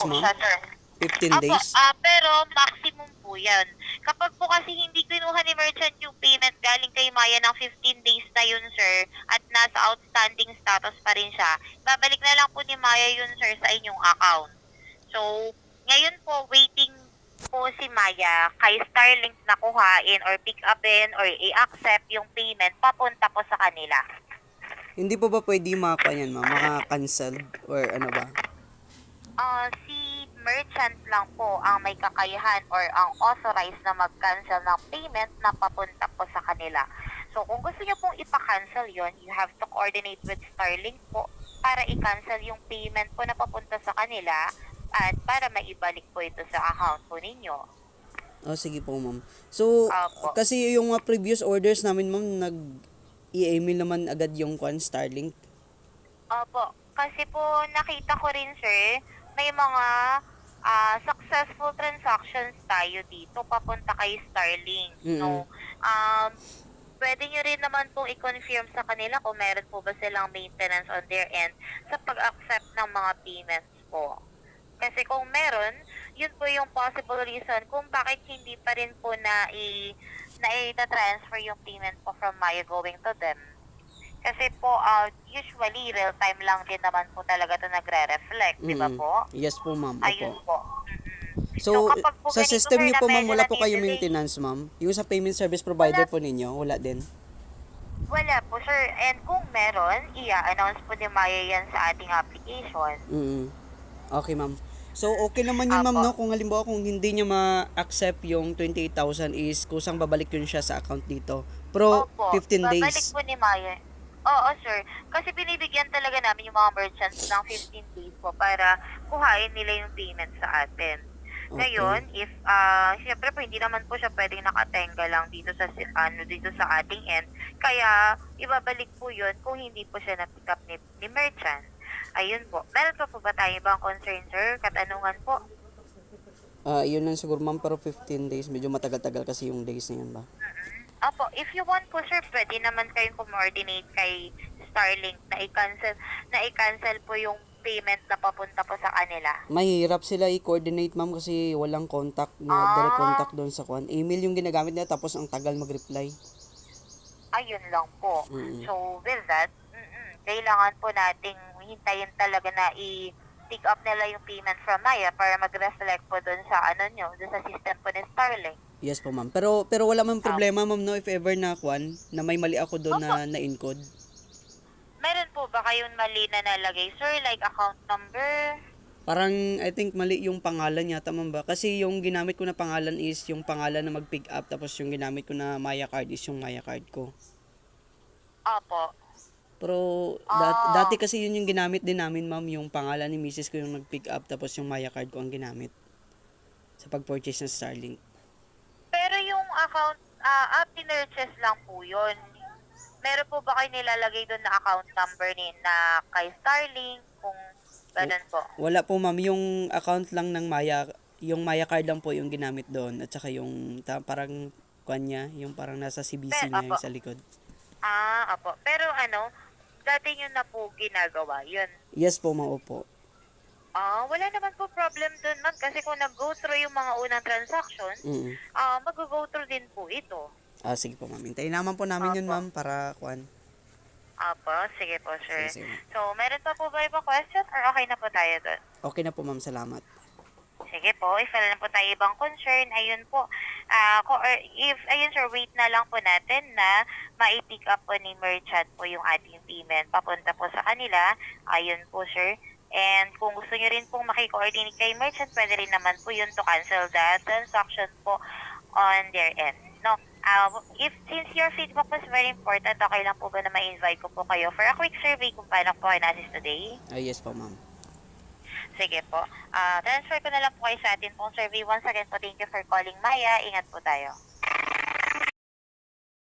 po ma'am? siya, sir. 15 Opo, days? pero maximum po yan. Kapag po kasi hindi kinuha ni merchant yung payment galing kay Maya ng 15 days na yun, sir, at nasa outstanding status pa rin siya, babalik na lang po ni Maya yun, sir, sa inyong account. So, ngayon po, waiting po si Maya kay Starlink na kuhain or pick upin or i-accept yung payment papunta po sa kanila. Hindi po ba pwede makakuha yan, ma'am? Maka-cancel or ano ba? Si merchant lang po ang may kakayahan or ang authorized na mag-cancel ng payment na papunta po sa kanila. So, kung gusto niyo pong ipa-cancel yon, you have to coordinate with Starlink po para i-cancel yung payment po na papunta sa kanila at para maibalik po ito sa account po ninyo. Oh, sige po, ma'am. So, Opo. kasi yung mga previous orders namin, ma'am, i-email naman agad yung Starlink. Opo. Kasi po nakita ko rin, sir, may mga successful transactions tayo dito papunta kay Starlink. Mm-mm. No? Pwede nyo rin naman pong i-confirm sa kanila kung meron po ba silang maintenance on their end sa pag-accept ng mga payments po. Kasi kung meron, yun po yung possible reason kung bakit hindi pa rin po na-transfer yung payment po from Maya going to them. Kasi po, usually, real time lang din naman po talaga ito nagre-reflect, di ba po? Yes po, ma'am. Ayun Opo. po. So, Kapag po sa ganito, system sir, niyo na po, ma'am, medyo wala po kayo nadidelay, maintenance, ma'am? Yung sa payment service provider wala, po ninyo, wala din? wala po, sir. And kung meron, i-announce po ni Maya yan sa ating application. Okay, ma'am. So, okay naman yun, ma'am, Apo. no? Kung halimbawa, kung hindi niya ma-accept yung 28,000 is kusang babalik yun siya sa account dito. Pro Opo, 15 babalik days. po ni Maya. Oo, sir. Kasi binibigyan talaga namin yung mga merchants ng 15 days po para kuhain nila yung payment sa atin. Okay. Ngayon, if siyempre po hindi naman po siya pwedeng nakatenga lang dito sa dito sa ating end. Kaya ibabalik po 'yun kung hindi po siya na-pick up ni merchant. Ayun po. Meron pa po ba tayo ibang concern, sir? Katanungan po. Yun lang siguro, ma'am, pero 15 days. Medyo matagal-tagal kasi yung days na yan ba? Opo, if you want po, sir, pwede naman kayong coordinate kay Starlink na i-cancel po yung payment na papunta po sa kanila. Mahirap sila i-coordinate, ma'am, kasi walang contact na direct contact Ah, doon sa kwan. Email yung ginagamit nila tapos ang tagal mag-reply. ayun lang po. Mm. So, with that, kailangan po nating hintayin talaga na i-pick up nila yung payment from Maya para mag-reflect po dun sa dun sa system po ni Starlink. Yes po, ma'am. Pero wala man Um, problema, ma'am, no, if ever na kwan na may mali ako doon Opo, na-encode. meron po ba kayong mali na nalagay, sir? Like account number? Parang I think mali yung pangalan yata, ma'am ba? Kasi yung ginamit ko na pangalan is yung pangalan na mag-pick up tapos yung ginamit ko na Maya card is yung Maya card ko. Opo. Pero dati Ah, kasi yun yung ginamit din namin, ma'am, yung pangalan ni Mrs. ko yung nag-pick up tapos yung Maya card ko ang ginamit sa pag-purchase ng Starlink. pero yung account, pinurchase lang po yun. Meron po ba kayo nilalagay doon na account number na kay Starlink? Kung ganun po. Wala po, ma'am, yung account lang ng Maya, yung Maya card lang po yung ginamit doon at saka yung parang kwan niya, yung parang nasa CBC Pero, niya opo. yung sa likod. Opo. Pero dati nyo na po ginagawa yun. Yes po, ma'am, opo. Wala naman po problem dun, ma'am. Kasi kung nag-go through yung mga unang transactions, Mm. mag-go through din po ito. Sige po, ma'am. Hintayin naman po namin yun, Opo. ma'am, para kwan. Opo, sige po, Sige, sir. sige, ma'am. So, meron pa po ba ibang question or okay na po tayo dun? Okay na po, ma'am. Salamat. Sige po, if wala na po tayo ibang concern, ayun po. Ayun sir, wait na lang po natin na ma-pick up po ni merchant po yung ating payment papunta po sa kanila. Ayun po sir. And kung gusto nyo rin pong makikoordinate kay merchant, pwede rin naman po yun to cancel the transaction po on their end. No? Since your feedback was very important, okay lang po ba na ma-invite ko po kayo for a quick survey kung paano po kayo na-assist today? Yes po, ma'am. Sige po. Transfer ko na lang po kayo sa atin pong survey. Once again po, thank you for calling Maya. Ingat po tayo.